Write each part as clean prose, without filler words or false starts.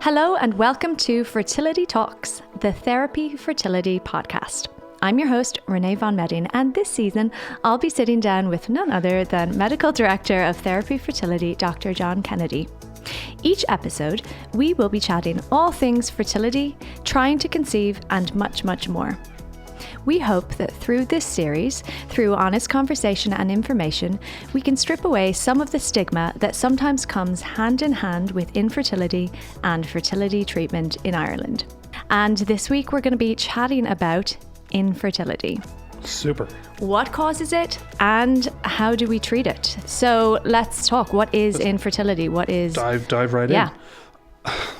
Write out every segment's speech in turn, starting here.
Hello and welcome to Fertility Talks, the Therapie Fertility podcast. I'm your host, Ranae von Meding, and this season I'll be sitting down with none other than Medical Director of Thérapie Fertility, Dr. John Kennedy. Each episode, we will be chatting all things fertility, trying to conceive, and much, much more. We hope that through this series, through honest conversation and information, we can strip away some of the stigma that sometimes comes hand in hand with infertility and fertility treatment in Ireland. And this week we're going to be chatting about infertility. Super. What causes it and how do we treat it? So let's talk. What is infertility? What is... Dive right in.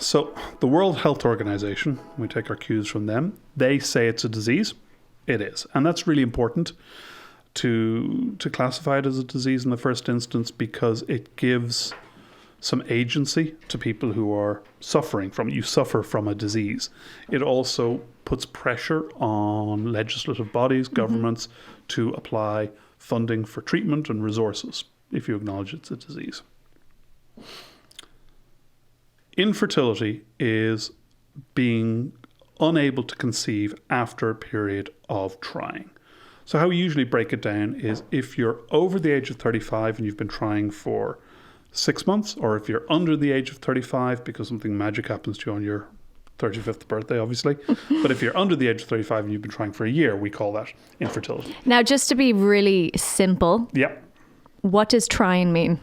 So the World Health Organization, we take our cues from them, they say it's a disease. It is. And that's really important to classify it as a disease in the first instance because it gives some agency to people who are suffering from it. You suffer from a disease. It also puts pressure on legislative bodies, governments, to apply funding for treatment and resources if you acknowledge it's a disease. Infertility is being unable to conceive after a period of trying. So how we usually break it down is if you're over the age of 35 and you've been trying for 6 months, or if you're under the age of 35 because something magic happens to you on your 35th birthday, obviously. But if you're under the age of 35 and you've been trying for a year, we call that infertility. Now, just to be really simple, what does trying mean?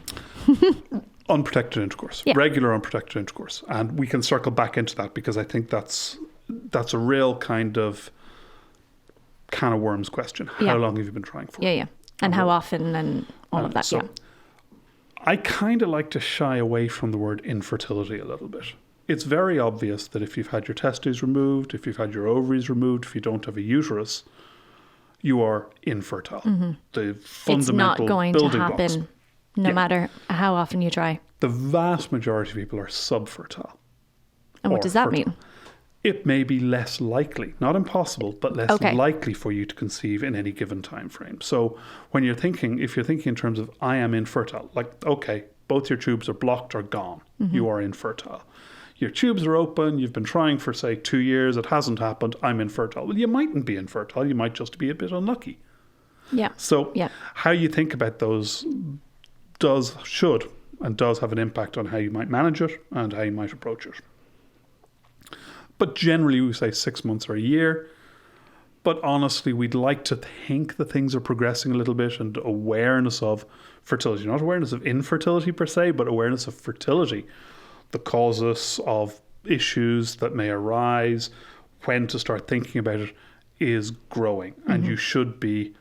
Unprotected intercourse, regular unprotected intercourse. And we can circle back into that because I think that's a real kind of can of worms question. How long have you been trying for? And how often and all of that. So I kind of like to shy away from the word infertility a little bit. It's very obvious that if you've had your testes removed, if you've had your ovaries removed, if you don't have a uterus, you are infertile. The fundamental it's not going to happen blocks. No matter how often you try. The vast majority of people are subfertile. And what does that fertile. mean? It may be less likely, not impossible, but less likely for you to conceive in any given time frame. So when you're thinking, if you're thinking in terms of I am infertile, like, okay, both your tubes are blocked or gone, you are infertile. Your tubes are open, you've been trying for, say, 2 years, it hasn't happened, I'm infertile. Well, you mightn't be infertile, you might just be a bit unlucky. So how you think about those should and does have an impact on how you might manage it and how you might approach it. But generally we say 6 months or a year. But honestly, we'd like to think that things are progressing a little bit and awareness of fertility, not awareness of infertility per se, but awareness of fertility, the causes of issues that may arise, when to start thinking about it is growing. And you should be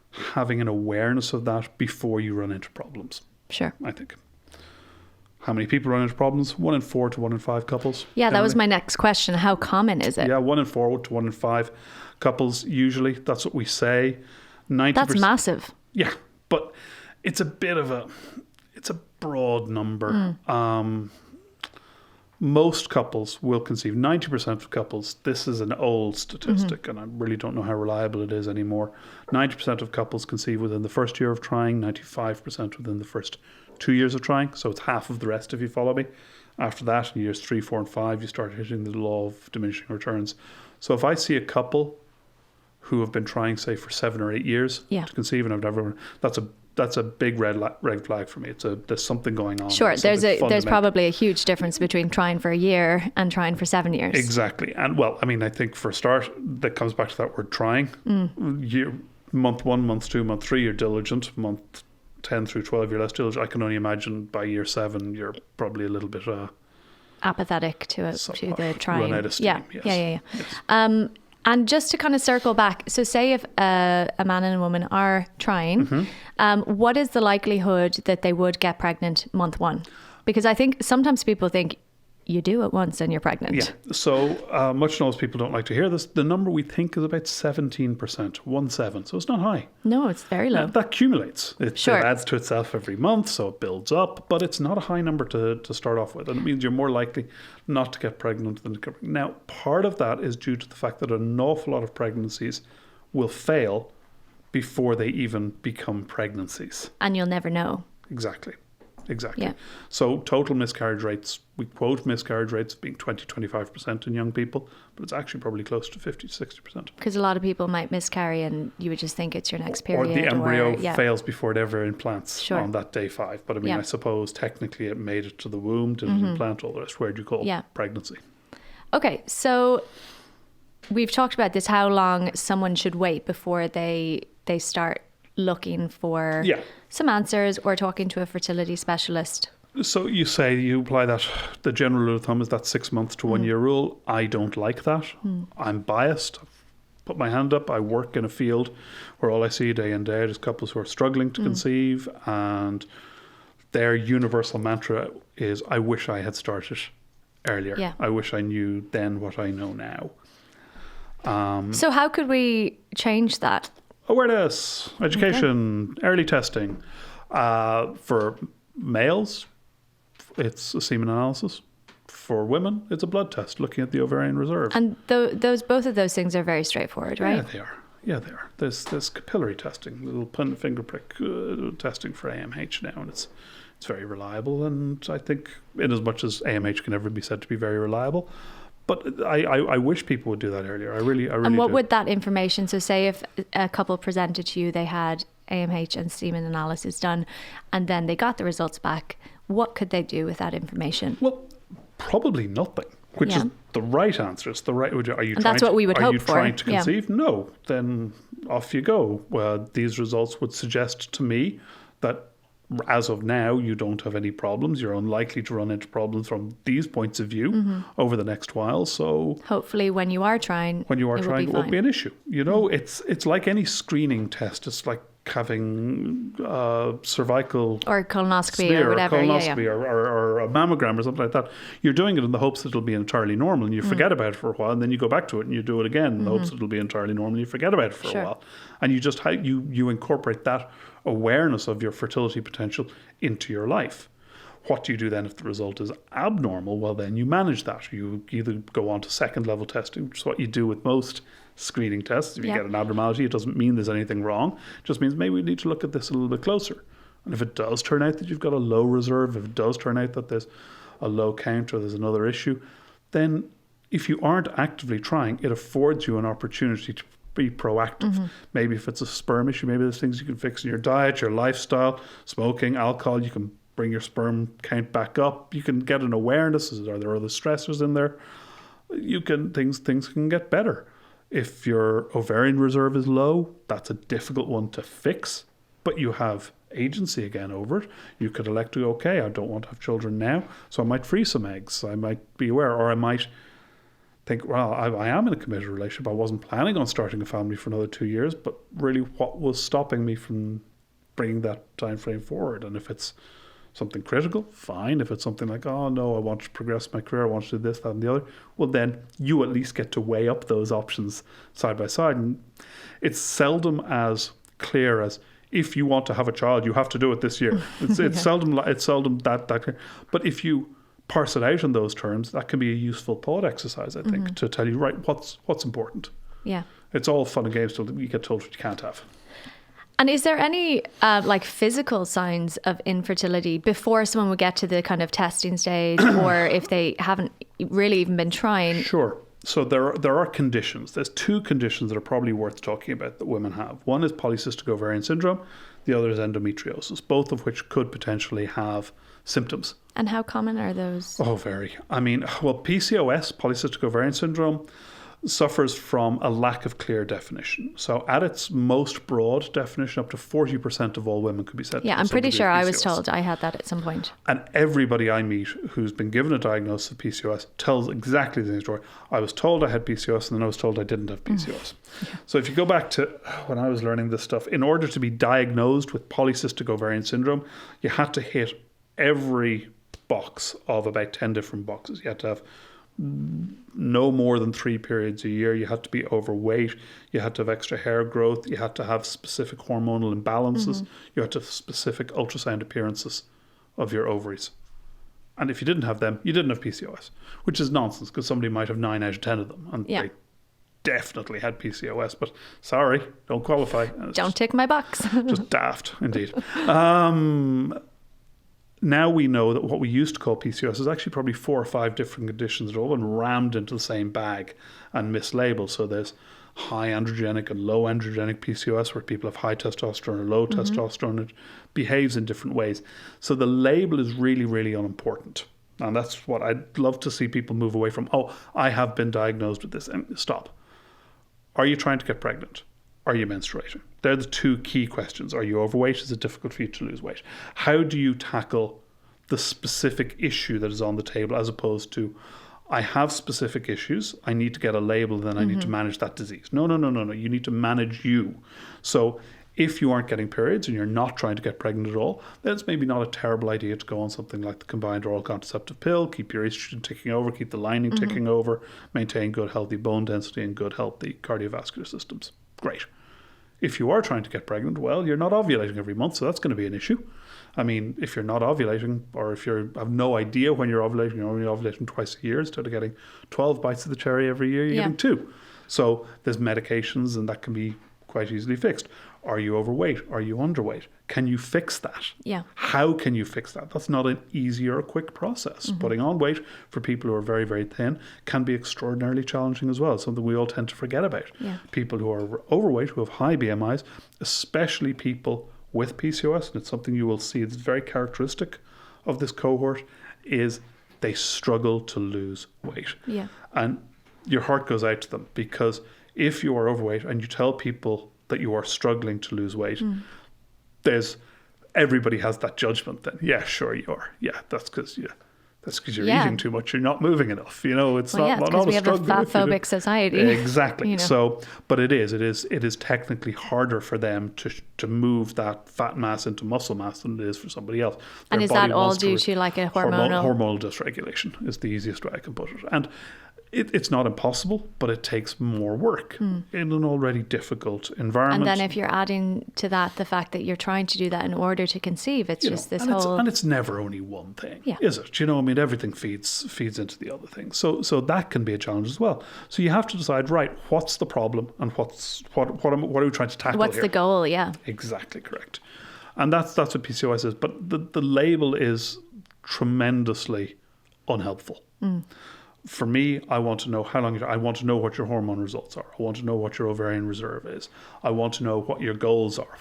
having an awareness of that before you run into problems. Sure. I think. How many people run into problems? 1 in 4 to 1 in 5 couples. Yeah, that was my next question. How common is it? 1 in 4 to 1 in 5 couples usually. That's what we say. 90%. That's massive. Yeah, but it's a bit of it's a broad number. Most couples will conceive. 90% of couples, this is an old statistic and I really don't know how reliable it is anymore. 90% of couples conceive within the first year of trying, 95% within the first 2 years of trying. So it's half of the rest if you follow me. After that, in years 3, 4 and 5, you start hitting the law of diminishing returns. So if I see a couple who have been trying, say, for 7 or 8 years to conceive and I've never, that's a big red flag for me. There's something going on. Sure, there's probably a huge difference between trying for a year and trying for 7 years. Exactly. And well, I mean, I think for a start, that comes back to that word trying. Month 1, month 2, month 3, you're diligent. Month 10 through 12, you're less diligent. I can only imagine by year 7, you're probably a little bit apathetic to the trying. Run out of steam. Yes. And just to kind of circle back, so say if a man and a woman are trying, what is the likelihood that they would get pregnant month 1? Because I think sometimes people think you do it once and you're pregnant. Yeah. So much knows people don't like to hear this. The number we think is about 17%, 17. So it's not high. No, it's very low. That accumulates. It adds to itself every month, so it builds up. But it's not a high number to start off with. And it means you're more likely not to get pregnant than to get pregnant. Now, part of that is due to the fact that an awful lot of pregnancies will fail before they even become pregnancies. And you'll never know. Exactly. exactly. Yeah. So total miscarriage rates, we quote miscarriage rates being 20-25% in young people, but it's actually probably close to 50-60%. Because a lot of people might miscarry and you would just think it's your next period. Or the embryo fails before it ever implants on that day 5. But I mean, I suppose technically it made it to the womb, didn't implant, all the rest. Where do you call pregnancy? Okay, so we've talked about this, how long someone should wait before they start looking for some answers or talking to a fertility specialist. So you say, you apply that, the general rule of thumb is that 6 months to 1 year rule. I don't like that. I'm biased. I've put my hand up. I work in a field where all I see day in day out is couples who are struggling to conceive, and their universal mantra is, I wish I had started earlier. Yeah. I wish I knew then what I know now. So how could we change that? Awareness, education, early testing. For males, it's a semen analysis. For women, it's a blood test looking at the ovarian reserve. And both of those things are very straightforward, right? Yeah, they are. There's capillary testing, little finger prick testing for AMH now, and it's very reliable. And I think, in as much as AMH can never be said to be very reliable, but I wish people would do that earlier. I really And what do. would that information, so say if a couple presented to you, they had AMH and semen analysis done, and then they got the results back, what could they do with that information? Well, probably nothing, which is the right answer. It's the right. Are you? And that's what we would hope for. Are you trying to conceive? No. Then off you go. Well, these results would suggest to me that, as of now, you don't have any problems. You're unlikely to run into problems from these points of view over the next while. So hopefully when you are trying, it won't be an issue. You know, it's like any screening test. It's like having cervical or colonoscopy smear, or whatever, or a mammogram or something like that. You're doing it in the hopes that it'll be entirely normal, and you forget about it for a while, and then you go back to it and you do it again in the hopes that it'll be entirely normal, and you forget about it for a while, and you just you incorporate that awareness of your fertility potential into your life. What do you do then if the result is abnormal? Well, then you manage that. You either go on to second level testing, which is what you do with most screening tests. If you get an abnormality, it doesn't mean there's anything wrong. It just means maybe we need to look at this a little bit closer. And if it does turn out that you've got a low reserve, if it does turn out that there's a low count or there's another issue, then if you aren't actively trying, it affords you an opportunity to be proactive. Maybe if it's a sperm issue, maybe there's things you can fix in your diet, your lifestyle, smoking, alcohol. You can bring your sperm count back up. You can get an awareness. Are there other stressors in there? Things can get better. If your ovarian reserve is low, that's a difficult one to fix, but you have agency again over it. You could elect to go, okay, I don't want to have children now, so I might freeze some eggs. I might be aware, or I might think, well, I am in a committed relationship. I wasn't planning on starting a family for another 2 years, but really what was stopping me from bringing that time frame forward? And if it's something critical, fine. If it's something like, oh no, I want to progress my career, I want to do this, that and the other, well then you at least get to weigh up those options side by side. And it's seldom as clear as, if you want to have a child, you have to do it this year. It's seldom that clear. But if you parse it out in those terms, that can be a useful thought exercise, I think, to tell you, right, what's important. Yeah. It's all fun and games till you get told what you can't have. And is there any physical signs of infertility before someone would get to the kind of testing stage, or if they haven't really even been trying? Sure. So there are conditions. There's 2 conditions that are probably worth talking about that women have. One is polycystic ovarian syndrome. The other is endometriosis, both of which could potentially have symptoms. And how common are those? Oh, very. I mean, well, PCOS, polycystic ovarian syndrome, suffers from a lack of clear definition. So at its most broad definition, up to 40% of all women could be said to have I'm pretty sure PCOS. I was told I had that at some point. And everybody I meet who's been given a diagnosis of PCOS tells exactly the same story. I was told I had PCOS, and then I was told I didn't have PCOS. So if you go back to when I was learning this stuff, in order to be diagnosed with polycystic ovarian syndrome, you had to hit every box of about 10 different boxes. You had to have no more than 3 periods a year. You had to be overweight. You had to have extra hair growth. You had to have specific hormonal imbalances. You had to have specific ultrasound appearances of your ovaries. And if you didn't have them, you didn't have PCOS, which is nonsense, because somebody might have 9 out of 10 of them, and they definitely had PCOS. But sorry, don't qualify. Don't tick my box. Just daft, indeed. now we know that what we used to call PCOS is actually probably 4 or 5 different conditions that are all been rammed into the same bag and mislabeled. So there's high androgenic and low androgenic PCOS, where people have high testosterone or low testosterone. It behaves in different ways. So the label is really, really unimportant. And that's what I'd love to see people move away from. Oh, I have been diagnosed with this. And stop. Are you trying to get pregnant? Are you menstruating? They're the 2 key questions. Are you overweight? Is it difficult for you to lose weight? How do you tackle the specific issue that is on the table, as opposed to, I have specific issues, I need to get a label, then I need to manage that disease. No. You need to manage you. So if you aren't getting periods and you're not trying to get pregnant at all, then it's maybe not a terrible idea to go on something like the combined oral contraceptive pill, keep your estrogen ticking over, keep the lining ticking over, maintain good healthy bone density and good healthy cardiovascular systems. Great. If you are trying to get pregnant, well, you're not ovulating every month, so that's going to be an issue. I mean, if you're not ovulating, or if you have no idea when you're ovulating, you're only ovulating twice a year instead of getting 12 bites of the cherry every year, you're getting 2. So there's medications, and that can be quite easily fixed. Are you overweight? Are you underweight? Can you fix that? Yeah. How can you fix that? That's not an easy or a quick process. Putting on weight for people who are very, very thin can be extraordinarily challenging as well. Something we all tend to forget about. Yeah. People who are overweight, who have high BMIs, especially people with PCOS, and it's something you will see that's very characteristic of this cohort, is they struggle to lose weight. Yeah. And your heart goes out to them, because if you are overweight and you tell people that you are struggling to lose weight, everybody has that judgment then. Yeah, sure you are. Yeah, that's because you're eating too much. You're not moving enough. It's not because we have a fat-phobic society. Exactly. So, but it is technically harder for them to move that fat mass into muscle mass than it is for somebody else. And is that all due to like a hormonal dysregulation? Is the easiest way I can put it. And it's not impossible, but it takes more work in an already difficult environment. And then if you're adding to that the fact that you're trying to do that in order to conceive, it's just this whole... And it's never only one thing, is it? Everything feeds into the other thing. So that can be a challenge as well. So you have to decide, right, what's the problem and what are we trying to tackle What's here? the goal, yeah. Exactly, correct. And that's what PCOS is. But the label is tremendously unhelpful. For me, I want to know how long I want to know what your hormone results are. I want to know what your ovarian reserve is. I want to know what your goals are.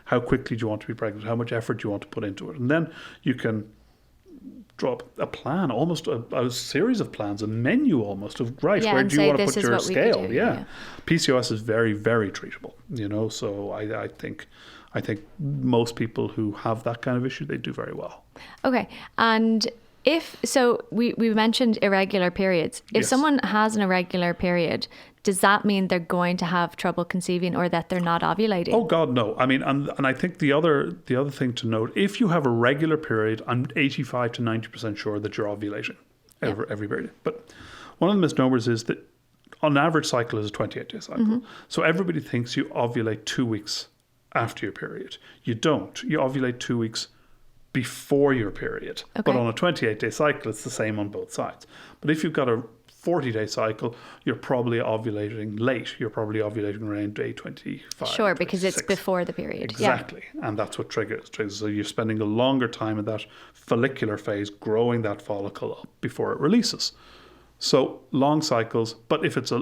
How quickly do you want to be pregnant? How much effort do you want to put into it? And then you can draw up a plan, almost a series of plans, a menu almost of, right, where do you want to put your scale? Yeah. PCOS is very, very treatable, so I think most people who have that kind of issue, they do very well. Okay. And we mentioned irregular periods. If someone has an irregular period, does that mean they're going to have trouble conceiving or that they're not ovulating? Oh God, no. I mean, and I think the other thing to note, if you have a regular period, I'm 85 to 90% sure that you're ovulating every period. But one of the misnomers is that on average cycle is a 28-day cycle. So everybody thinks you ovulate 2 weeks after your period. You don't. You ovulate 2 weeks before your period. Okay. But on a 28-day cycle, it's the same on both sides. But if you've got a 40-day cycle, you're probably ovulating late. You're probably ovulating around day 25. Sure, because it's before the period. Exactly. Yeah. And that's what triggers. So you're spending a longer time in that follicular phase, growing that follicle up before it releases. So long cycles. But if it's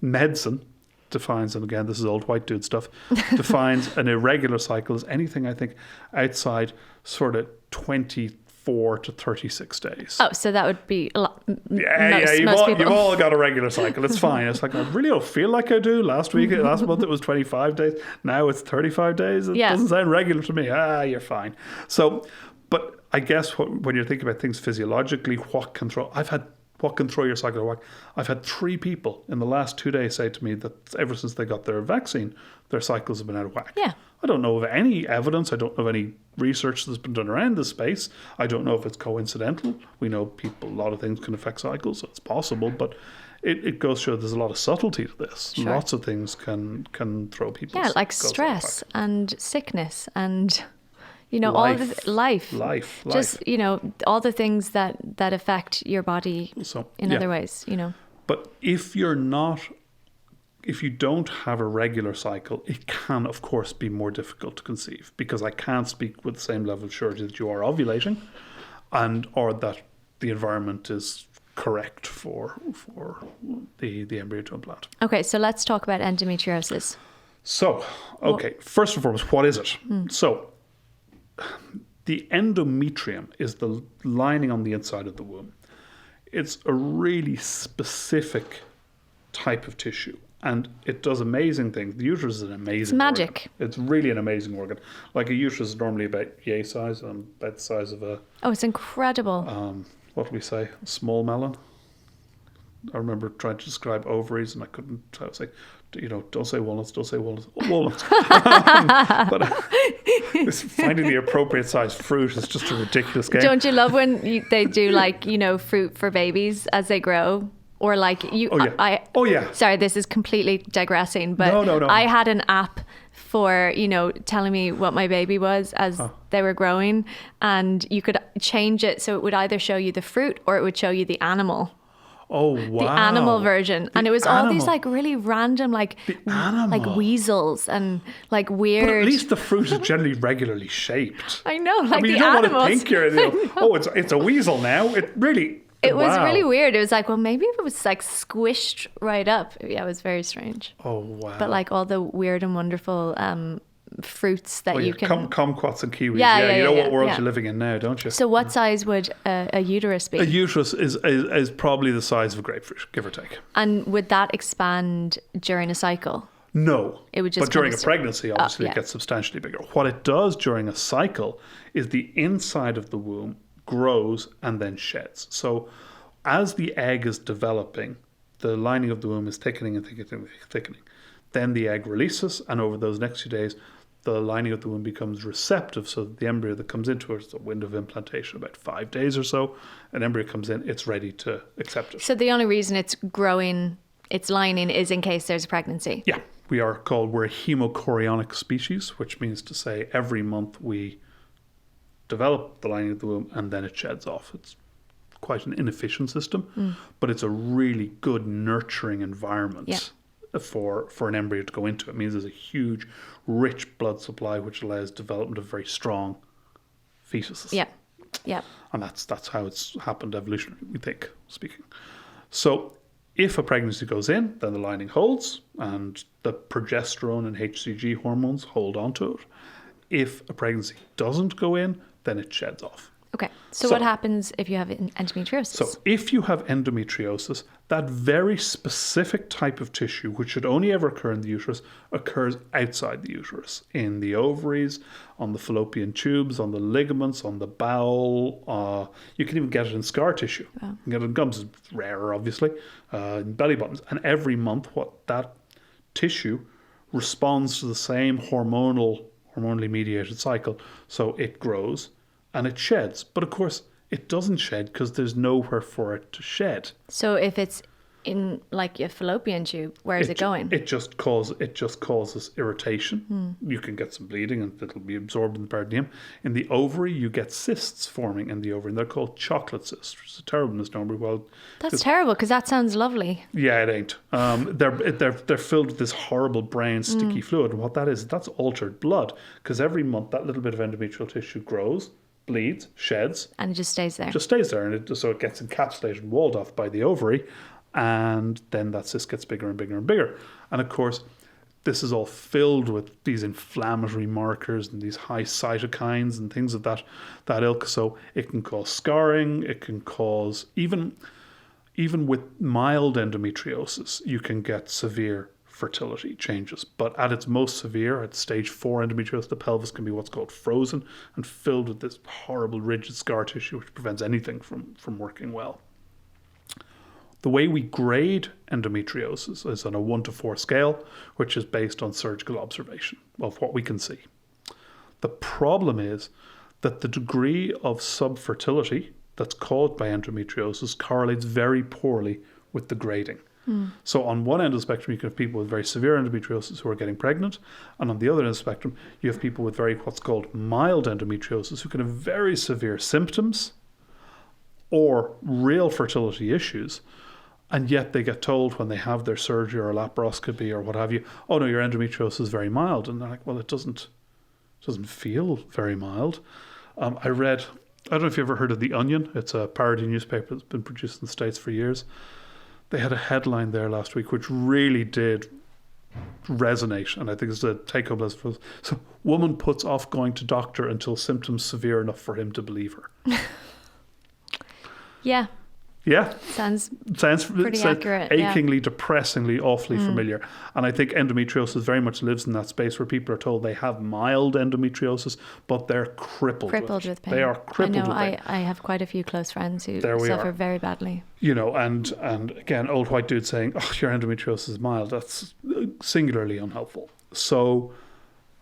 medicine defines, and again, this is old white dude stuff, defines an irregular cycle as anything, I think, outside sort of 24 to 36 days. Oh, so that would be a lot. You've all got a regular cycle. It's fine. It's like, I really don't feel like I do. Last month it was 25 days. Now it's 35 days. It doesn't sound regular to me. You're fine. So, but I guess when you're thinking about things physiologically, what can throw your cycle away? I've had 3 people in the last 2 days say to me that ever since they got their vaccine, their cycles have been out of whack. Yeah. I don't know of any evidence. I don't know of any research that's been done around this space. I don't know if it's coincidental. We know a lot of things can affect cycles, so it's possible, but it goes to show there's a lot of subtlety to this. Sure. Lots of things can throw people. Yeah, like stress and sickness and... all the life. Just, all the things that affect your body in other ways, But if you're not if you don't have a regular cycle, it can, of course, be more difficult to conceive, because I can't speak with the same level of surety that you are ovulating, or that the environment is correct for the embryo to implant. Okay, so let's talk about endometriosis. So, okay, first and foremost, what is it? So, the endometrium is the lining on the inside of the womb. It's a really specific type of tissue, and it does amazing things. The uterus is an amazing It's magic. organ. It's really an amazing organ. Like a uterus is normally about yay size, and about the size of a... Oh, it's incredible. What do we say? A small melon? I remember trying to describe ovaries, and I couldn't. I was like, don't say walnuts, don't say walnuts. Walnuts. But finding the appropriate size fruit is just a ridiculous game. Don't you love when they do fruit for babies as they grow? Or Oh yeah. Sorry, this is completely digressing, but No. I had an app for, telling me what my baby was as they were growing, and you could change it so it would either show you the fruit or it would show you the animal. Oh, wow. The animal version. And it was all these really random like weasels and weird. But at least the fruit is generally regularly shaped. I know, I mean, the you don't animals. want to think you're it's a weasel now. It really... It was really weird. It was well, maybe if it was squished right up. Yeah, it was very strange. Oh, wow. But all the weird and wonderful fruits that you can... Kumquats and kiwis. Yeah, you know what world you're living in now, don't you? So what size would a uterus be? A uterus is probably the size of a grapefruit, give or take. And would that expand during a cycle? No. It would just... But during a pregnancy, obviously, it gets substantially bigger. What it does during a cycle is the inside of the womb grows and then sheds. So as the egg is developing, the lining of the womb is thickening and thickening. Then the egg releases, and over those next few days, the lining of the womb becomes receptive, so that the embryo that comes into it, is a window of implantation, about 5 days or so, an embryo comes in, it's ready to accept it. So the only reason it's growing its lining is in case there's a pregnancy? Yeah. We're a hemochorionic species, which means to say every month we develop the lining of the womb and then it sheds off. It's quite an inefficient system, but it's a really good nurturing environment for an embryo to go into. It means there's a huge, rich blood supply which allows development of very strong fetuses. Yeah. And that's how it's happened evolutionarily, we think, speaking. So if a pregnancy goes in, then the lining holds and the progesterone and HCG hormones hold onto it. If a pregnancy doesn't go in, then it sheds off. Okay. So what happens if you have endometriosis? So if you have endometriosis, that very specific type of tissue, which should only ever occur in the uterus, occurs outside the uterus, in the ovaries, on the fallopian tubes, on the ligaments, on the bowel. You can even get it in scar tissue. Wow. You can get it in gums. It's rarer, obviously, in belly buttons. And every month, that tissue responds to the same hormonally mediated cycle. So it grows and it sheds. But of course, it doesn't shed because there's nowhere for it to shed. So if it's in a fallopian tube, where is it going? It just causes irritation. You can get some bleeding and it'll be absorbed in the peritoneum. In the ovary, you get cysts forming in the ovary, and they're called chocolate cysts, which is a terrible misnomer. Well, that's terrible because that sounds lovely. Yeah, it ain't. They're filled with this horrible brown sticky fluid, and what that is, that's altered blood, because every month that little bit of endometrial tissue grows, bleeds, sheds, and it just stays there. So it gets encapsulated and walled off by the ovary. And then that cyst gets bigger and bigger and bigger. And of course, this is all filled with these inflammatory markers and these high cytokines and things of that ilk. So it can cause scarring. It can cause, even with mild endometriosis, you can get severe fertility changes. But at its most severe, at stage 4 endometriosis, the pelvis can be what's called frozen and filled with this horrible rigid scar tissue, which prevents anything from working well. The way we grade endometriosis is on a 1 to 4 scale, which is based on surgical observation of what we can see. The problem is that the degree of subfertility that's caused by endometriosis correlates very poorly with the grading. So on one end of the spectrum, you can have people with very severe endometriosis who are getting pregnant. And on the other end of the spectrum, you have people with what's called mild endometriosis who can have very severe symptoms or real fertility issues, And yet they get told when they have their surgery or a laparoscopy or what have you, oh no, your endometriosis is very mild. And they're like, well, it doesn't feel very mild. I don't know if you ever heard of The Onion. It's a parody newspaper that's been produced in the States for years. They had a headline there last week which really did resonate, and I think it's a take-home lesson. So, woman puts off going to doctor until symptoms severe enough for him to believe her. Yeah. Yeah. Sounds pretty accurate. Achingly, depressingly, awfully familiar. And I think endometriosis very much lives in that space where people are told they have mild endometriosis, but they're crippled with pain. They are crippled with pain. I have quite a few close friends who suffer very badly. You know, and again, old white dude saying, oh, your endometriosis is mild. That's singularly unhelpful. So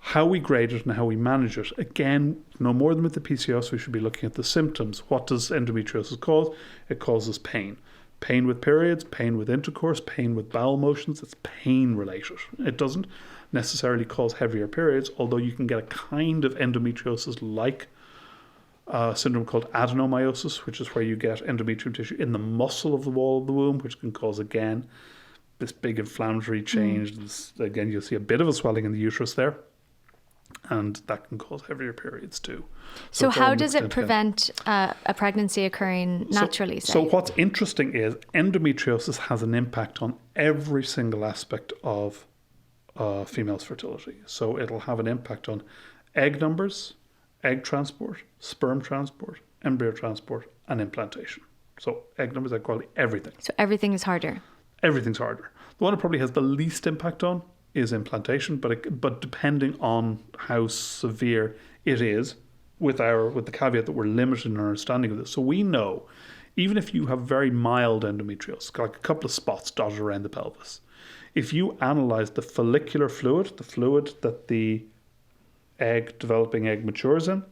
how we grade it and how we manage it, again, no more than with the PCOS, we should be looking at the symptoms. What does endometriosis cause? It causes pain. Pain with periods, pain with intercourse, pain with bowel motions. It's pain related. It doesn't necessarily cause heavier periods, although you can get a kind of endometriosis-like syndrome called adenomyosis, which is where you get endometrial tissue in the muscle of the wall of the womb, which can cause, again, this big inflammatory change. Again, you'll see a bit of a swelling in the uterus there. And that can cause heavier periods too. So how does it prevent a pregnancy occurring naturally? So what's interesting is endometriosis has an impact on every single aspect of female's fertility. So it'll have an impact on egg numbers, egg transport, sperm transport, embryo transport, and implantation. So egg numbers, egg quality, everything. So everything is harder? Everything's harder. The one it probably has the least impact on is implantation, but depending on how severe it is, with the caveat that we're limited in our understanding of this. So we know, even if you have very mild endometriosis, like a couple of spots dotted around the pelvis, if you analyze the follicular fluid, the fluid that the developing egg matures in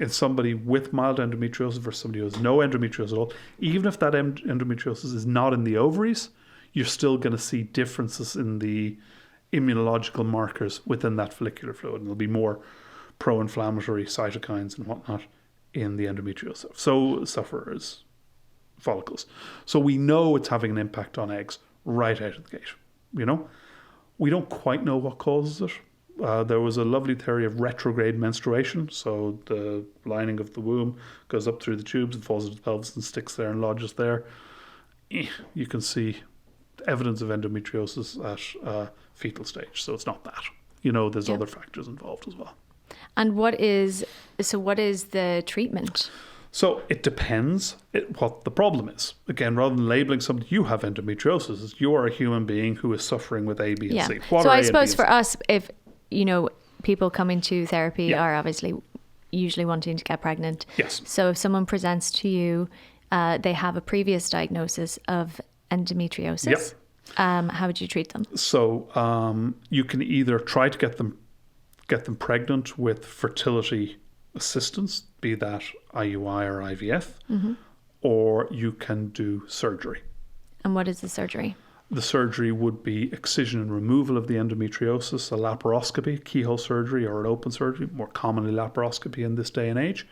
somebody with mild endometriosis versus somebody who has no endometriosis at all, even if that endometriosis is not in the ovaries, you're still going to see differences in the immunological markers within that follicular fluid. And there'll be more pro-inflammatory cytokines and whatnot in the endometriosis. So sufferers, follicles. So we know it's having an impact on eggs right out of the gate. You know, we don't quite know what causes it. There was a lovely theory of retrograde menstruation. So the lining of the womb goes up through the tubes and falls into the pelvis and sticks there and lodges there. You can see evidence of endometriosis at fetal stage. So it's not that. You know, there's other factors involved as well. And what is the treatment? So it depends what the problem is. Again, rather than labeling somebody, you have endometriosis, you are a human being who is suffering with A, B, and C. So I suppose for us, if, you know, people coming to therapy are obviously usually wanting to get pregnant. Yes. So if someone presents to you, they have a previous diagnosis of endometriosis. How would you treat them? So you can either try to get them pregnant with fertility assistance, be that IUI or IVF, or you can do surgery. And what is the surgery? The surgery would be excision and removal of the endometriosis, a laparoscopy, keyhole surgery, or an open surgery, more commonly laparoscopy in this day and age,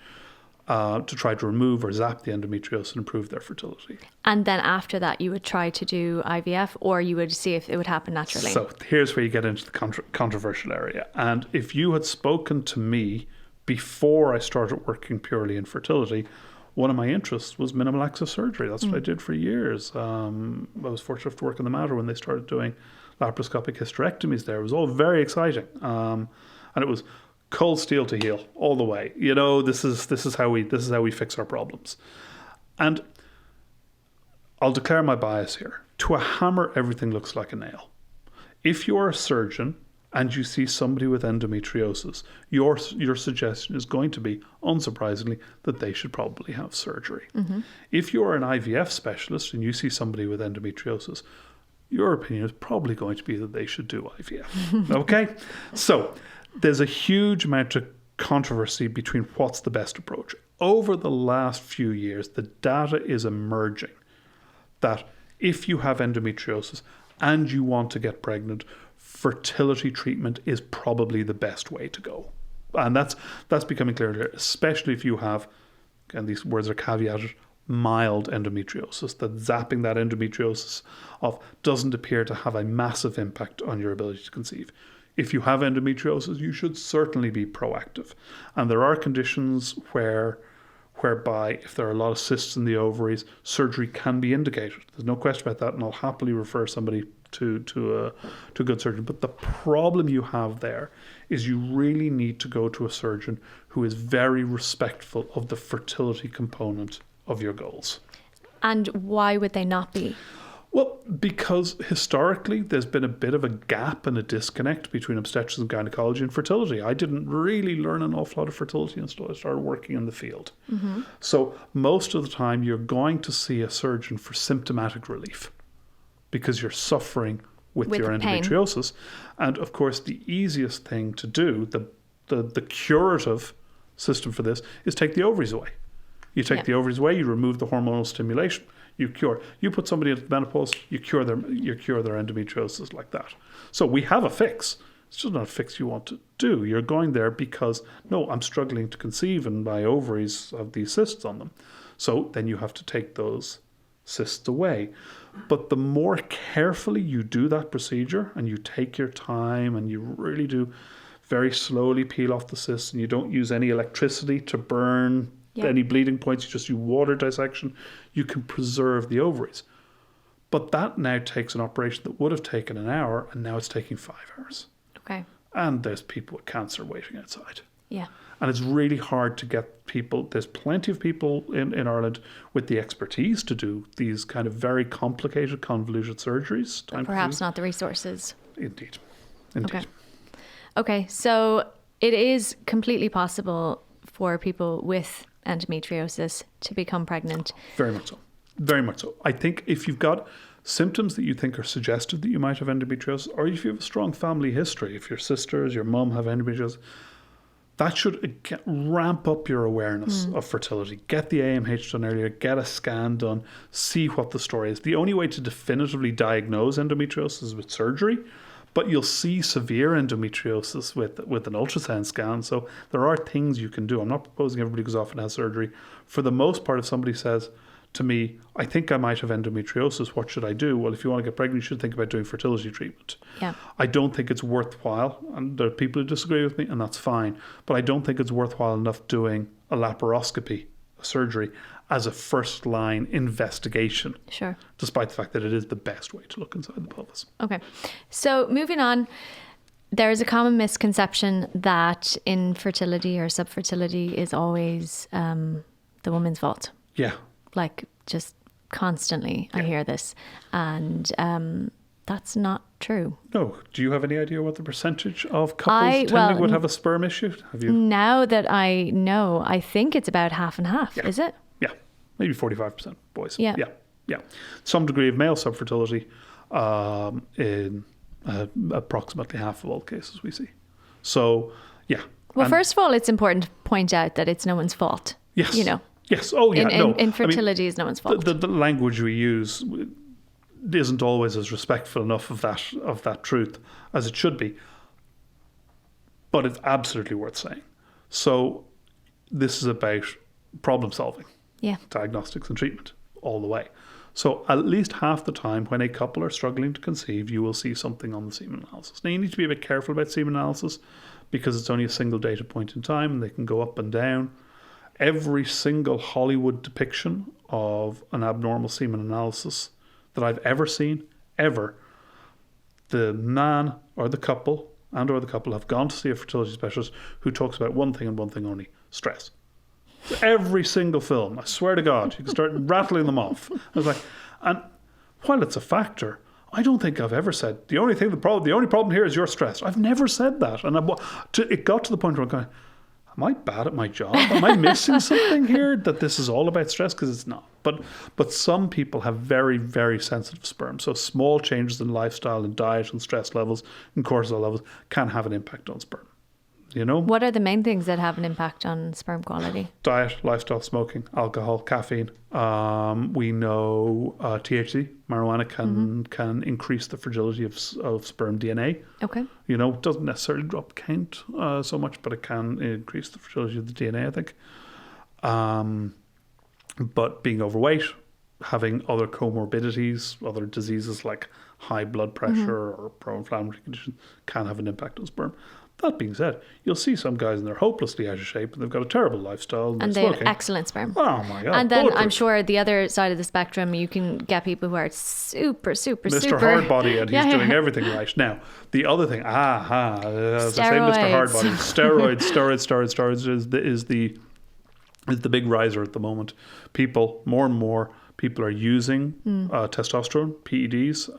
to try to remove or zap the endometriosis and improve their fertility. And then after that, you would try to do IVF, or you would see if it would happen naturally? So here's where you get into the controversial area. And if you had spoken to me before I started working purely in fertility, one of my interests was minimal access surgery. That's what I did for years. I was fortunate to work in the Mater when they started doing laparoscopic hysterectomies there. It was all very exciting. And it was cold steel to heal all the way. You know, this is how we fix our problems. And I'll declare my bias here. To a hammer, everything looks like a nail. If you're a surgeon and you see somebody with endometriosis, your suggestion is going to be, unsurprisingly, that they should probably have surgery. If you're an IVF specialist and you see somebody with endometriosis, your opinion is probably going to be that they should do IVF. Okay? So there's a huge amount of controversy between what's the best approach. Over the last few years, the data is emerging that if you have endometriosis and you want to get pregnant, fertility treatment is probably the best way to go. And that's becoming clearer, especially if you have, and these words are caveated, mild endometriosis, that zapping that endometriosis off doesn't appear to have a massive impact on your ability to conceive. If you have endometriosis, you should certainly be proactive. And there are conditions whereby if there are a lot of cysts in the ovaries, surgery can be indicated. There's no question about that, and I'll happily refer somebody to a good surgeon. But the problem you have there is you really need to go to a surgeon who is very respectful of the fertility component of your goals. And why would they not be? Well, because historically there's been a bit of a gap and a disconnect between obstetrics and gynecology and fertility. I didn't really learn an awful lot of fertility until I started working in the field. Mm-hmm. So most of the time you're going to see a surgeon for symptomatic relief because you're suffering with your endometriosis. Pain. And of course, the easiest thing to do, the curative system for this, is take the ovaries away. You take the ovaries away, you remove the hormonal stimulation, you cure. You put somebody into menopause, you cure their endometriosis like that. So we have a fix. It's just not a fix you want to do. You're going there because, no, I'm struggling to conceive and my ovaries have these cysts on them. So then you have to take those cysts away. But the more carefully you do that procedure and you take your time and you really do very slowly peel off the cysts and you don't use any electricity to burn any bleeding points, you just use water dissection, you can preserve the ovaries. But that now takes an operation that would have taken an hour and now it's taking 5 hours. Okay. And there's people with cancer waiting outside. Yeah. And it's really hard to get people. There's plenty of people in Ireland with the expertise to do these kind of very complicated, convoluted surgeries. But perhaps not the resources. Indeed. Okay. So it is completely possible for people with endometriosis to become pregnant. Very much so. Very much so. I think if you've got symptoms that you think are suggestive that you might have endometriosis, or if you have a strong family history, if your sisters, your mum have endometriosis, that should ramp up your awareness of fertility. Get the AMH done earlier, get a scan done, see what the story is. The only way to definitively diagnose endometriosis is with surgery, but you'll see severe endometriosis with an ultrasound scan. So there are things you can do. I'm not proposing everybody goes off and has surgery. For the most part, if somebody says to me, I think I might have endometriosis, what should I do? Well, if you want to get pregnant, you should think about doing fertility treatment. Yeah. I don't think it's worthwhile, and there are people who disagree with me, and that's fine, but I don't think it's worthwhile enough doing a laparoscopy, a surgery, as a first-line investigation. Sure. Despite the fact that it is the best way to look inside the pelvis. Okay. So moving on, there is a common misconception that infertility or subfertility is always the woman's fault. Yeah. Like just constantly I hear this, and that's not true. No. Do you have any idea what the percentage of couples would have a sperm issue? Have you? Now that I know, I think it's about half and half. Yeah. Is it? Yeah, maybe 45% boys. Yeah. Some degree of male subfertility in approximately half of all cases we see. So, yeah. Well, first of all, it's important to point out that it's no one's fault. Yes. You know. Yes. Oh, yeah. Infertility is no one's fault. The language we use isn't always as respectful enough of that truth as it should be, but it's absolutely worth saying. So, this is about problem solving, diagnostics and treatment all the way. So, at least half the time, when a couple are struggling to conceive, you will see something on the semen analysis. Now, you need to be a bit careful about semen analysis because it's only a single data point in time, and they can go up and down. Every single Hollywood depiction of an abnormal semen analysis that I've ever seen, the man or the couple have gone to see a fertility specialist who talks about one thing and one thing only: stress. Every single film, I swear to God, you can start rattling them off. I was like, and while it's a factor, I don't think I've ever said the only problem here is you're stressed. I've never said that, and it got to the point where I'm going, am I bad at my job? Am I missing something here? That this is all about stress? Because it's not. But some people have very, very sensitive sperm. So small changes in lifestyle and diet and stress levels and cortisol levels can have an impact on sperm. You know? What are the main things that have an impact on sperm quality? Diet, lifestyle, smoking, alcohol, caffeine. We know THC, marijuana, can increase the fragility of sperm DNA. Okay. You know, it doesn't necessarily drop count so much, but it can increase the fragility of the DNA, I think. But being overweight, having other comorbidities, other diseases like high blood pressure or pro-inflammatory conditions can have an impact on sperm. That being said, you'll see some guys and they're hopelessly out of shape and they've got a terrible lifestyle. And they have excellent sperm. Oh my God. And then I'm sure the other side of the spectrum, you can get people who are super Mr. Hardbody, and he's doing everything right. Now, the other thing, the same Mr. Hardbody, steroids is the big riser at the moment. More and more people are using testosterone, PEDs,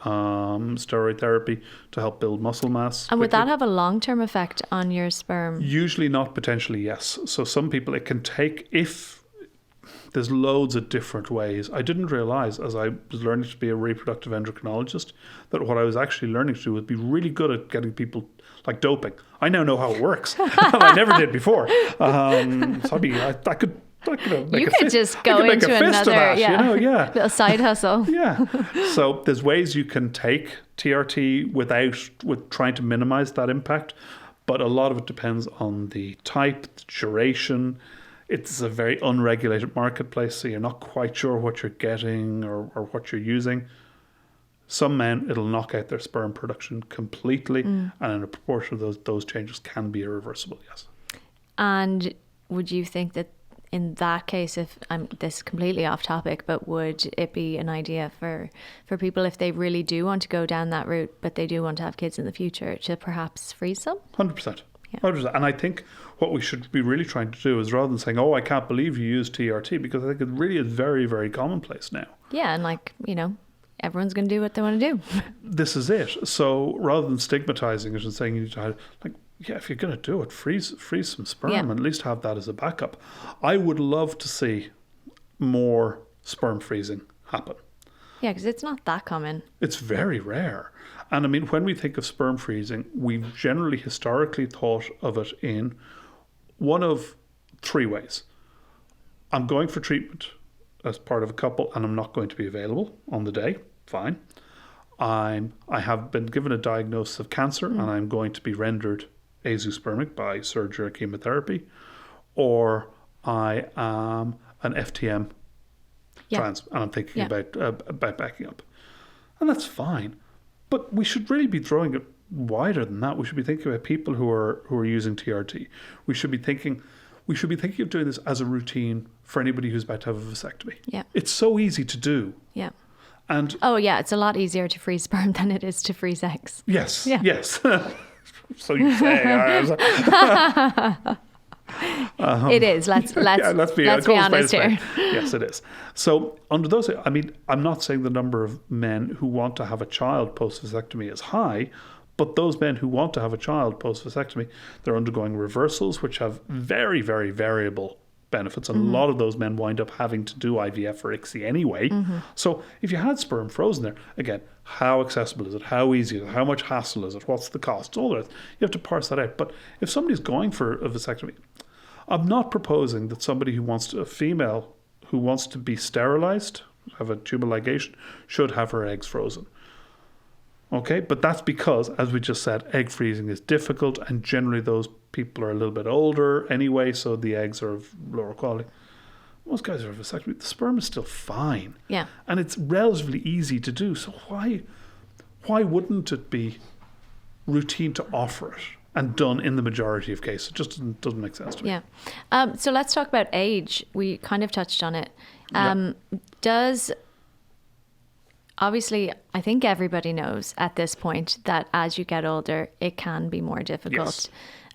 steroid therapy to help build muscle mass. And would that have a long-term effect on your sperm? Usually not, potentially yes. So some people it can take, if there's loads of different ways. I didn't realize as I was learning to be a reproductive endocrinologist that what I was actually learning to do was be really good at getting people like doping. I now know how it works. And I never did before. So I could you could just go into another little side hustle. Yeah. So there's ways you can take TRT with trying to minimize that impact, but a lot of it depends on the type, the duration. It's a very unregulated marketplace, so you're not quite sure what you're getting or what you're using. Some men, it'll knock out their sperm production completely, and in a proportion of those changes can be irreversible, yes. And would you think that in that case, if this is completely off topic, but would it be an idea for people if they really do want to go down that route, but they do want to have kids in the future, to perhaps freeze them? 100%. 100%. And I think what we should be really trying to do is, rather than saying, I can't believe you use TRT, because I think it really is very, very commonplace now. Yeah, and everyone's going to do what they want to do. This is it. So rather than stigmatizing it and saying you need to have, if you're going to do it, freeze some sperm and at least have that as a backup. I would love to see more sperm freezing happen. Yeah, because it's not that common. It's very rare. And I mean, when we think of sperm freezing, we've generally historically thought of it in one of three ways. I'm going for treatment as part of a couple and I'm not going to be available on the day. Fine. I have been given a diagnosis of cancer and I'm going to be rendered azoospermic by surgery or chemotherapy, or I am an FTM trans and I'm thinking about backing up. And that's fine. But we should really be throwing it wider than that. We should be thinking about people who are using TRT. We should be thinking of doing this as a routine for anybody who's about to have a vasectomy. Yeah. It's so easy to do. Yeah. And it's a lot easier to freeze sperm than it is to freeze eggs. Yes. Yeah. Yes. So you say. It is. Let's be honest here. Yes, it is. So under those, I mean, I'm not saying the number of men who want to have a child post-vasectomy is high, but those men who want to have a child post-vasectomy, they're undergoing reversals, which have very, very variable benefits. And a lot of those men wind up having to do IVF or ICSI anyway. So if you had sperm frozen there, again, how accessible is it? How easy is it? How much hassle is it? What's the cost? All that. You have to parse that out. But if somebody's going for a vasectomy, I'm not proposing that somebody a female who wants to be sterilized, have a tubal ligation, should have her eggs frozen. Okay, but that's because, as we just said, egg freezing is difficult, and generally those people are a little bit older anyway, so the eggs are of lower quality. Most guys who have a vasectomy, the sperm is still fine. Yeah. And it's relatively easy to do. So why wouldn't it be routine to offer it and done in the majority of cases? It just doesn't make sense to me. Yeah. So let's talk about age. We kind of touched on it. Obviously, I think everybody knows at this point that as you get older, it can be more difficult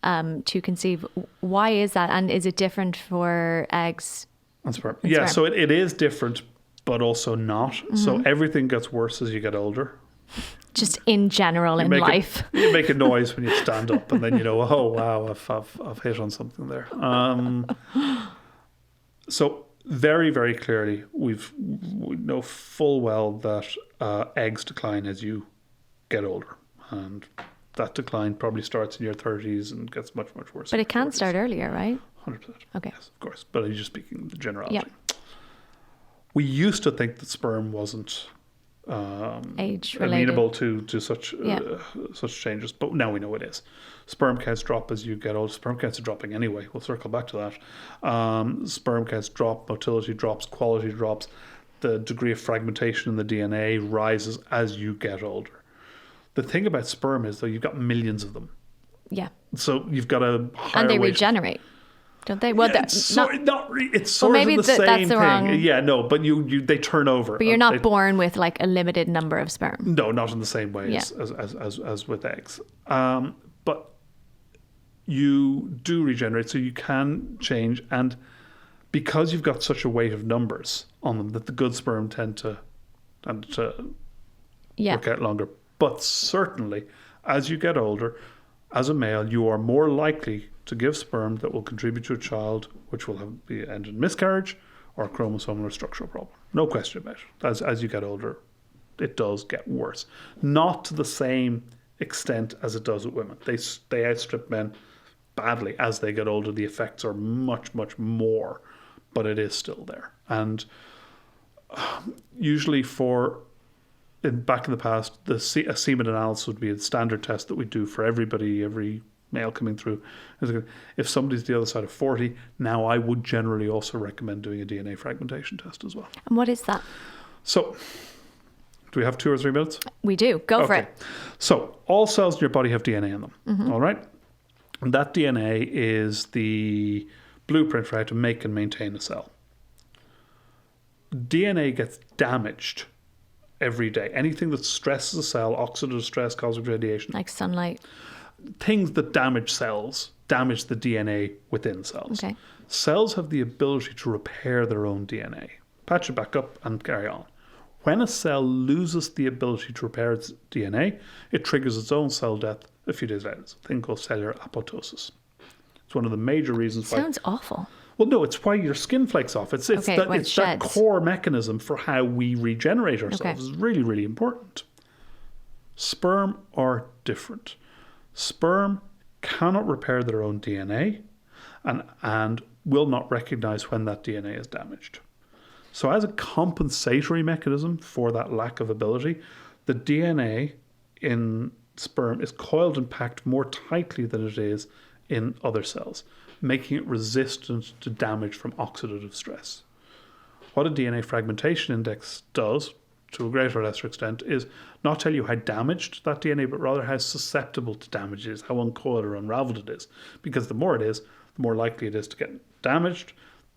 to conceive. Why is that? And is it different for eggs? And sperm. Yeah, so it is different, but also not. So everything gets worse as you get older. Just in general in life. You make a noise when you stand up and then you know, oh, wow, I've hit on something there. So very, very clearly, we know full well that eggs decline as you get older. And that decline probably starts in your 30s and gets much, much worse. But it can start earlier, right? 100%. Okay. Yes, of course. But I'm just speaking the generality. Yeah. We used to think that sperm wasn't amenable to such changes. But now we know it is. Sperm counts drop as you get older. Sperm counts are dropping anyway. We'll circle back to that. Sperm counts drop, motility drops, quality drops. The degree of fragmentation in the DNA rises as you get older. The thing about sperm is, though, you've got millions of them. Yeah. So you've got a higher and they weight. Regenerate, don't they? Well, it's sort of the same that's the thing. Wrong... Yeah, no, but they turn over. But you're not born with like a limited number of sperm. No, not in the same way as with eggs. But you do regenerate, so you can change, and because you've got such a weight of numbers on them, that the good sperm tend to work out longer. But certainly, as you get older, as a male, you are more likely to give sperm that will contribute to a child which will end in miscarriage or a chromosomal or structural problem. No question about it. As you get older, it does get worse. Not to the same extent as it does with women. They outstrip men badly as they get older. The effects are much, much more, but it is still there. And usually back in the past, a semen analysis would be a standard test that we do for everybody, every male coming through. If somebody's the other side of 40, now I would generally also recommend doing a DNA fragmentation test as well. And what is that? So, do we have 2 or 3 minutes? We do. Go for it. So, all cells in your body have DNA in them. Mm-hmm. All right? And that DNA is the blueprint for how to make and maintain a cell. DNA gets damaged every day. Anything that stresses a cell, oxidative stress, cosmic radiation. Like sunlight. Things that damage cells damage the DNA within cells. Okay. Cells have the ability to repair their own DNA. Patch it back up and carry on. When a cell loses the ability to repair its DNA, it triggers its own cell death a few days later. It's a thing called cellular apoptosis. It's one of the major reasons why... Sounds awful. Well, no, it's why your skin flakes off. It's that core mechanism for how we regenerate ourselves. It's really, really important. Sperm are different. Sperm cannot repair their own DNA and will not recognize when that DNA is damaged. So as a compensatory mechanism for that lack of ability, the DNA in sperm is coiled and packed more tightly than it is in other cells, making it resistant to damage from oxidative stress. What a DNA fragmentation index does, to a greater or lesser extent, is not tell you how damaged that DNA, but rather how susceptible to damage it is, how uncoiled or unraveled it is. Because the more it is, the more likely it is to get damaged.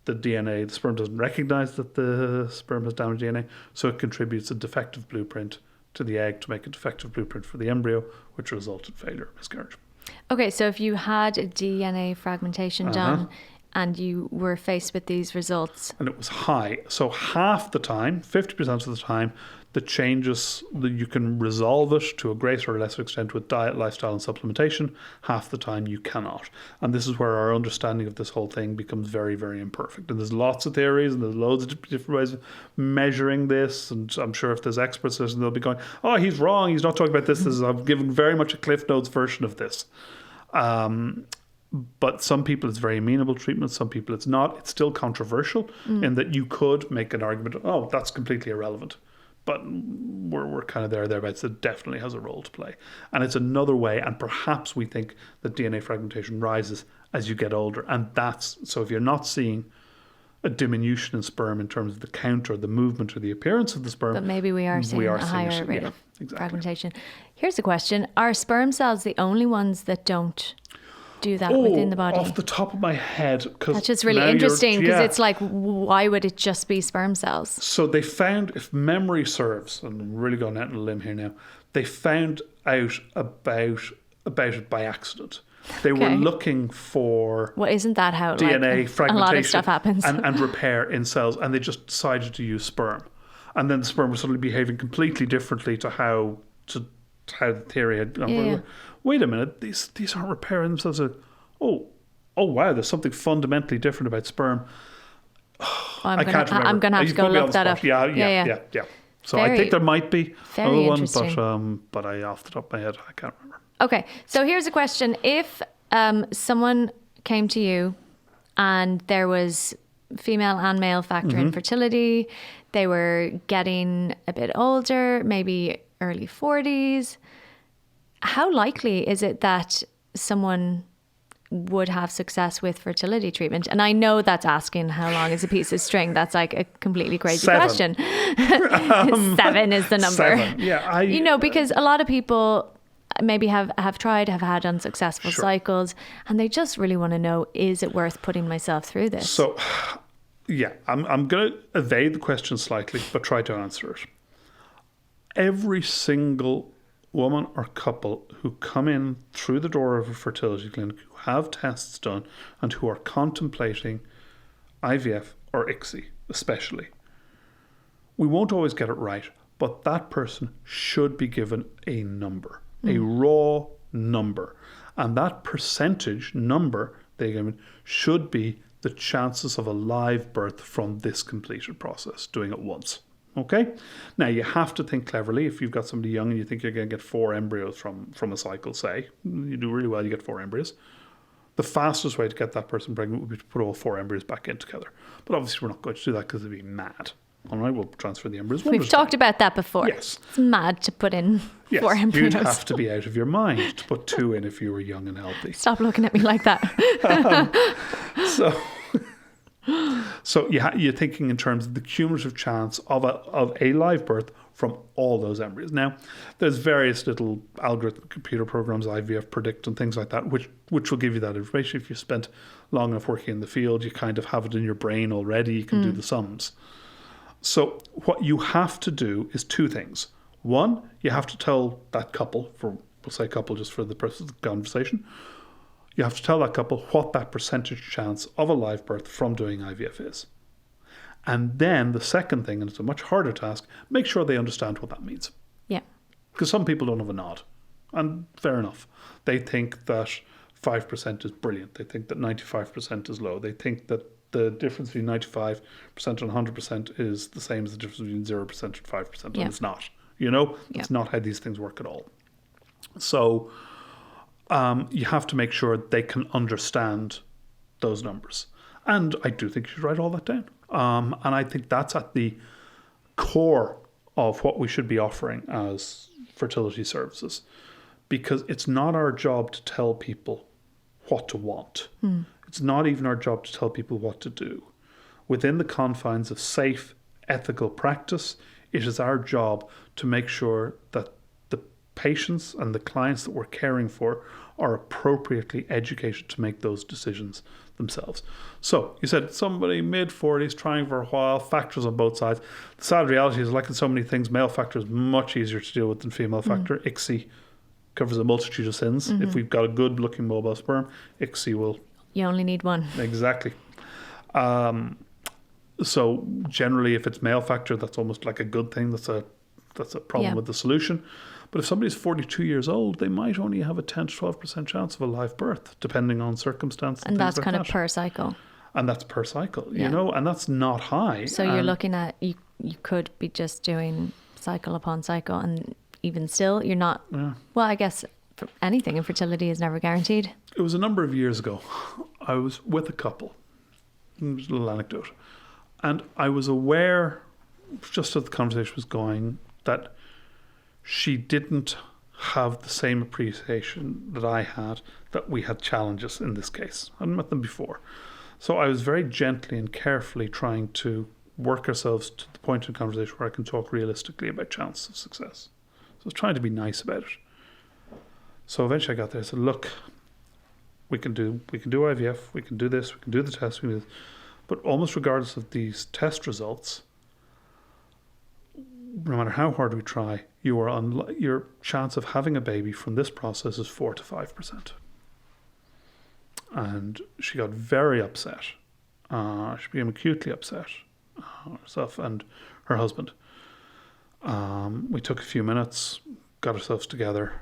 The sperm doesn't recognize that the sperm has damaged DNA, so it contributes a defective blueprint to the egg to make a defective blueprint for the embryo, which will result in failure or miscarriage. Okay, so if you had a DNA fragmentation done and you were faced with these results... And it was high. So half the time, 50% of the time, the changes, you can resolve it to a greater or lesser extent with diet, lifestyle and supplementation. Half the time you cannot. And this is where our understanding of this whole thing becomes very, very imperfect. And there's lots of theories and there's loads of different ways of measuring this. And I'm sure if there's experts listening, they'll be going, oh, he's wrong. He's not talking about this. I've given very much a Cliff Notes version of this. But some people it's very amenable treatment, some people it's not. It's still controversial in that you could make an argument, oh, that's completely irrelevant. But we're kind of thereabouts. It definitely has a role to play. And it's another way, and perhaps we think that DNA fragmentation rises as you get older. And so if you're not seeing a diminution in sperm in terms of the count or the movement or the appearance of the sperm. But maybe we are seeing a higher rate of fragmentation. Here's a question. Are sperm cells the only ones that don't do that within the body? Off the top of my head. That's just really interesting because it's like, why would it just be sperm cells? So they found, if memory serves, and I'm really going out on a limb here now, they found out about it by accident. They were looking for isn't that how DNA fragmentation a lot of stuff happens and repair in cells, and they just decided to use sperm, and then the sperm was suddenly behaving completely differently to how the theory had gone. Wait a minute, these aren't repairing themselves. Oh wow, there's something fundamentally different about sperm. I'm going to have to go look that up. Yeah. So I think there might be another one, but off the top of my head, I can't remember. Okay, so here's a question. If someone came to you and there was female and male factor infertility, they were getting a bit older, maybe early 40s, how likely is it that someone would have success with fertility treatment? And I know that's asking how long is a piece of string. That's like a completely crazy 7. question. 7 is the number. 7. Yeah, because a lot of people maybe have had unsuccessful cycles, and they just really want to know, is it worth putting myself through this? So, yeah, I'm going to evade the question slightly, but try to answer it. Every single woman or couple who come in through the door of a fertility clinic, who have tests done and who are contemplating IVF or ICSI especially, we won't always get it right, but that person should be given a number, a raw number. And that percentage number they given should be the chances of a live birth from this completed process, doing it once. Okay? Now, you have to think cleverly. If you've got somebody young and you think you're going to get 4 embryos from a cycle, say, you do really well, you get 4 embryos. The fastest way to get that person pregnant would be to put all 4 embryos back in together. But obviously, we're not going to do that because it'd be mad. All right, we'll transfer the embryos. We've talked about that before. Yes. It's mad to put in 4 embryos. You'd have to be out of your mind to put 2 in if you were young and healthy. Stop looking at me like that. So you're thinking in terms of the cumulative chance of a live birth from all those embryos. Now, there's various little algorithm computer programs, IVF Predict and things like that, which will give you that information. If you spent long enough working in the field, you kind of have it in your brain already. You can do the sums. So what you have to do is 2 things. One, you have to tell that couple, we'll say couple just for the purpose of the conversation, you have to tell that couple what that percentage chance of a live birth from doing IVF is. And then the second thing, and it's a much harder task, make sure they understand what that means. Yeah. Because some people don't have a nod. And fair enough. They think that 5% is brilliant. They think that 95% is low. They think that the difference between 95% and 100% is the same as the difference between 0% and 5%. And it's not. It's not how these things work at all. So you have to make sure they can understand those numbers. And I do think you should write all that down. And I think that's at the core of what we should be offering as fertility services. Because it's not our job to tell people what to want. It's not even our job to tell people what to do. Within the confines of safe, ethical practice, it is our job to make sure that the patients and the clients that we're caring for are appropriately educated to make those decisions themselves. So you said somebody mid-40s trying for a while, factors on both sides. The sad reality is, like in so many things, male factor is much easier to deal with than female factor. ICSI covers a multitude of sins. If we've got a good looking mobile sperm, ICSI will... You only need one. Exactly. So generally, if it's male factor, that's almost like a good thing. That's a problem with the solution. But if somebody's 42 years old, they might only have a 10 to 12% chance of a live birth, depending on circumstance. And that's kind of per cycle. And that's per cycle, and that's not high. So you're looking at, you could be just doing cycle upon cycle, and even still, you're not, well, I guess anything in fertility is never guaranteed. It was a number of years ago. I was with a couple. It was a little anecdote. And I was aware, just as the conversation was going, that she didn't have the same appreciation that I had, that we had challenges in this case. I hadn't met them before. So I was very gently and carefully trying to work ourselves to the point in the conversation where I can talk realistically about chance of success. So I was trying to be nice about it. So eventually I got there. I said, look, we can do IVF, we can do this, we can do the test, we can do this. But almost regardless of these test results, no matter how hard we try, your chance of having a baby from this process is 4 to 5%. And she got very upset. She became acutely upset, herself and her husband. We took a few minutes, got ourselves together,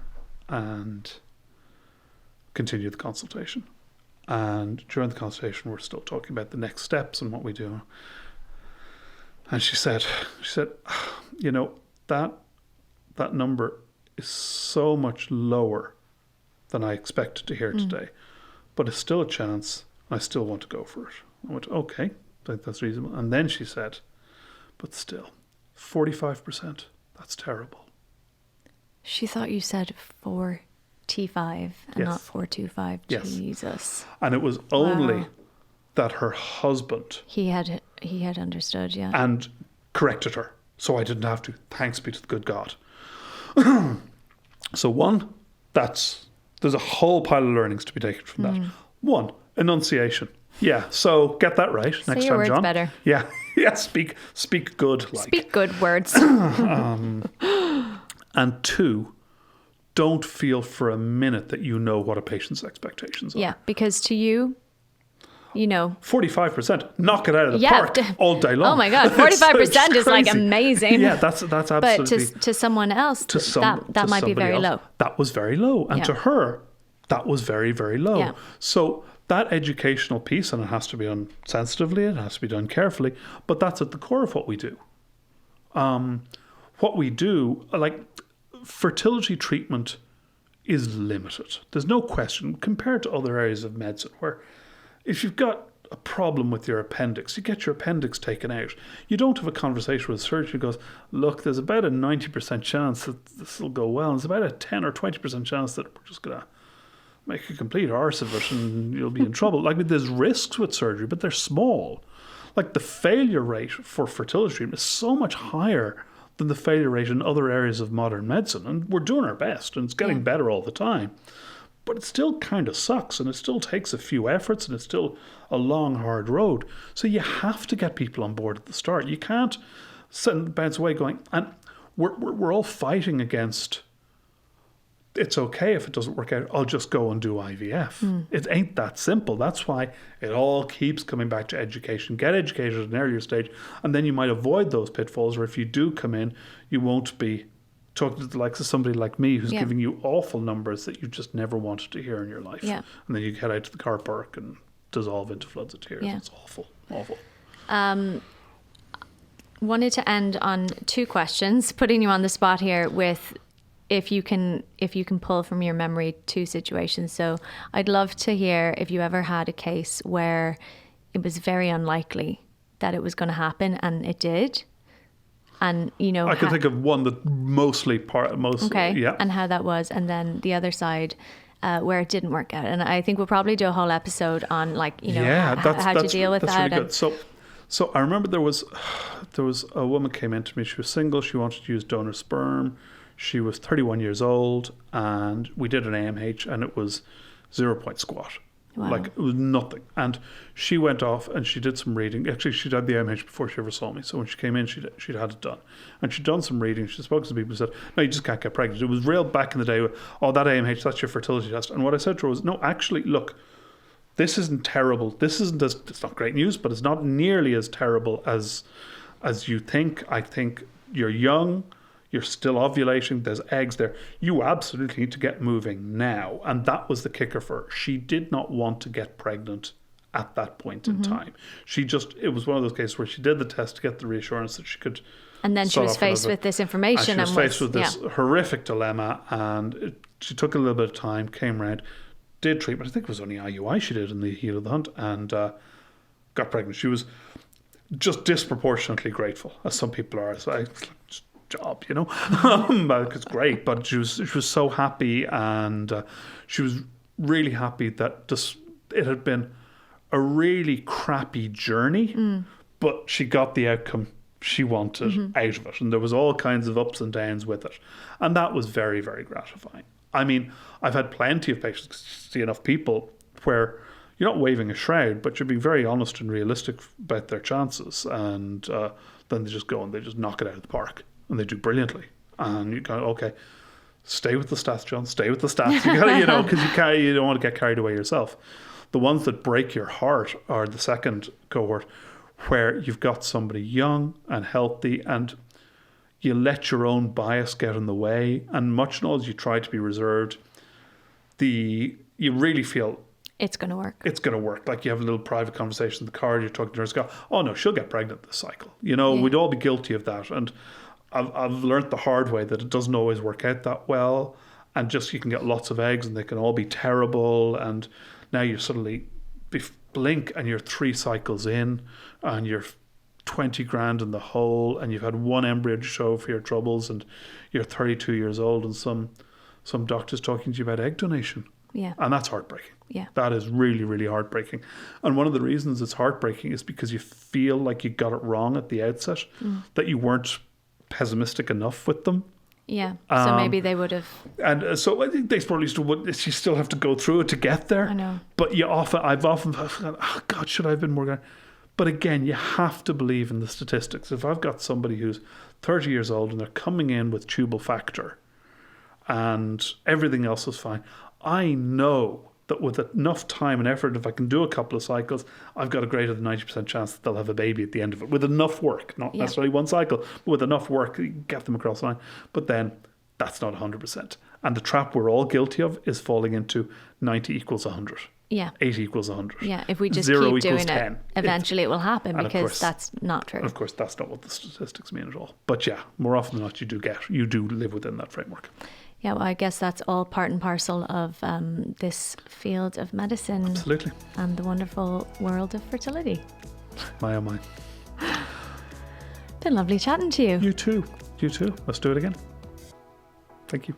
and continued the consultation. And during the consultation, we're still talking about the next steps and what we do. And she said, that number is so much lower than I expected to hear today, but it's still a chance. And I still want to go for it. I went, okay, I think that's reasonable. And then she said, but still, 45%. That's terrible. She thought you said 45 and not 425. Yes. Jesus. And it was only that her husband... He had understood, yeah. And corrected her. So I didn't have to. Thanks be to the good God. So one, there's a whole pile of learnings to be taken from that. One, enunciation. Yeah, so get that right next time, John. Say your words better. Yeah, speak good. Like. Speak good words. And two, don't feel for a minute that you know what a patient's expectations are. Yeah, because to you, 45%, knock it out of the park all day long. Oh my God, 45% is like amazing. Yeah, that's absolutely. But to someone else, that might be very low. That was very low. And to her, that was very, very low. Yeah. So that educational piece, and it has to be done sensitively, it has to be done carefully, but that's at the core of what we do. What we do, like fertility treatment is limited. There's no question compared to other areas of medicine where if you've got a problem with your appendix, you get your appendix taken out. You don't have a conversation with a surgeon who goes, look, there's about a 90% chance that this will go well. And there's about a 10 or 20% chance that we're just going to make a complete arse of it and you'll be in trouble. Like, there's risks with surgery, but they're small. Like, the failure rate for fertility treatment is so much higher than the failure rate in other areas of modern medicine. And we're doing our best and it's getting better all the time. But it still kind of sucks and it still takes a few efforts and it's still a long, hard road. So you have to get people on board at the start. You can't bounce away going, and we're all fighting against, it's okay if it doesn't work out, I'll just go and do IVF. It ain't that simple. That's why it all keeps coming back to education. Get educated at an earlier stage and then you might avoid those pitfalls, or if you do come in, you won't be talking to the likes of somebody like me who's giving you awful numbers that you just never wanted to hear in your life. Yeah. And then you head out to the car park and dissolve into floods of tears. Yeah. It's awful. Wanted to end on two questions, putting you on the spot here with if you can pull from your memory two situations. So I'd love to hear if you ever had a case where it was very unlikely that it was going to happen and it did. And, I can think of one that mostly. Yeah. And how that was. And then the other side, where it didn't work out. And I think we'll probably do a whole episode on how to deal with that. Really good. So I remember there was a woman came in to me. She was single. She wanted to use donor sperm. She was 31 years old, and we did an AMH, and it was 0 point squat. Wow. Like, it was nothing. And she went off and she did some reading. Actually, she'd had the AMH before she ever saw me. So when she came in, she'd had it done. And she'd done some reading. She'd spoken to people who said, no, you just can't get pregnant. It was real back in the day. Oh, that AMH, that's your fertility test. And what I said to her was, no, actually, look, this isn't terrible. It's not great news, but it's not nearly as terrible as you think. I think you're young. You're still ovulating. There's eggs there. You absolutely need to get moving now. And that was the kicker for her. She did not want to get pregnant at that point in time. It was one of those cases where she did the test to get the reassurance that she could. And then she was faced with this information. And she was faced with this horrific dilemma. And she took a little bit of time, came around, did treatment. I think it was only IUI she did in the heat of the hunt, and got pregnant. She was just disproportionately grateful, as some people are. So job, it's great, but she was so happy, and she was really happy that it had been a really crappy journey, but she got the outcome she wanted out of it, and there was all kinds of ups and downs with it, and that was very, very gratifying. I mean, I've had plenty of patients, see enough people where you're not waving a shroud, but you're being very honest and realistic about their chances, and then they just go and they just knock it out of the park. And they do brilliantly. And you go, okay, stay with the stats, John. Stay with the stats. You gotta, because you don't want to get carried away yourself. The ones that break your heart are the second cohort, where you've got somebody young and healthy, and you let your own bias get in the way. And much as you try to be reserved, you really feel it's going to work. It's going to work. Like, you have a little private conversation in the car. You're talking to her. Go, oh no, she'll get pregnant this cycle. We'd all be guilty of that. And I've learned the hard way that it doesn't always work out that well, and just you can get lots of eggs and they can all be terrible, and now you suddenly blink and you're 3 cycles in and you're 20 grand in the hole and you've had one embryo to show for your troubles and you're 32 years old and some doctor's talking to you about egg donation. Yeah. And that's heartbreaking. Yeah. That is really, really heartbreaking. And one of the reasons it's heartbreaking is because you feel like you got it wrong at the outset, that you weren't pessimistic enough with them. Yeah. So maybe they would have. And so I think they probably still have to go through it to get there. I know. But I've often thought, oh God, should I have been more? But again, you have to believe in the statistics. If I've got somebody who's 30 years old and they're coming in with tubal factor and everything else is fine, I know that with enough time and effort, if I can do a couple of cycles, I've got a greater than 90% chance that they'll have a baby at the end of it. With enough work, not necessarily one cycle, but with enough work, you get them across the line. But then that's not 100%. And the trap we're all guilty of is falling into 90 equals 100. Yeah. 80 equals 100. Yeah, if we just 0 keep doing 10. it, eventually it will happen, because course, that's not true. And of course, that's not what the statistics mean at all. But yeah, more often than not, you do live within that framework. Yeah, well, I guess that's all part and parcel of this field of medicine. Absolutely. And the wonderful world of fertility. My oh my. Been lovely chatting to you. You too. Let's do it again. Thank you.